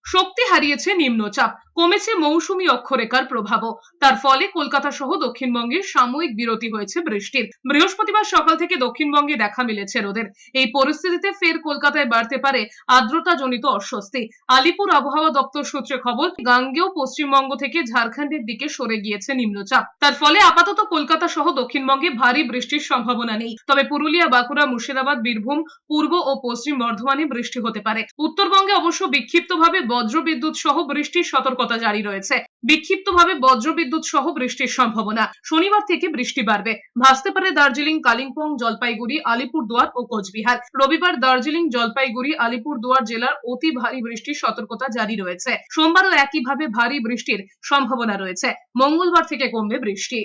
শক্তি হারিয়েছে নিম্নচাপ, কমেছে মৌসুমী অক্ষরেখার প্রভাবও। তার ফলে কলকাতা সহ দক্ষিণবঙ্গে সাময়িক বিরতি হয়েছে বৃষ্টির। বৃহস্পতিবার সকাল থেকে দক্ষিণবঙ্গে দেখা মিলেছে রোদের। এই পরিস্থিতিতে ফের কলকাতায় বাড়তে পারে আর্দ্রতাজনিত অস্বস্তি। আলিপুর আবহাওয়া দপ্তর সূত্রে খবর, গাঙ্গেয় পশ্চিমবঙ্গ থেকে ঝাড়খণ্ডের দিকে সরে গিয়েছে নিম্নচাপ। তার ফলে আপাতত কলকাতা সহ দক্ষিণবঙ্গে ভারী বৃষ্টির সম্ভাবনা নেই। তবে পুরুলিয়া, বাঁকুড়া, মুর্শিদাবাদ, বীরভূম, পূর্ব ও পশ্চিম বর্ধমানে বৃষ্টি হতে পারে। উত্তরবঙ্গে অবশ্য বিক্ষিপ্তভাবে বজ্রবিদ্যুৎ সহ বৃষ্টির সতর্কতা জারি রয়েছে। বিক্ষিপ্তভাবে বজ্রবিদ্যুৎ সহ বৃষ্টির সম্ভাবনা। শনিবার থেকে বৃষ্টি বাড়বে। ভাসতে পারে দার্জিলিং, কালিম্পং, জলপাইগুড়ি, আলিপুরদুয়ার ও কোচবিহার। রবিবার দার্জিলিং, জলপাইগুড়ি, আলিপুরদুয়ার জেলার অতি ভারী বৃষ্টির সতর্কতা জারি রয়েছে। সোমবারও একইভাবে ভারী বৃষ্টির সম্ভাবনা রয়েছে। মঙ্গলবার থেকে কমবে বৃষ্টি।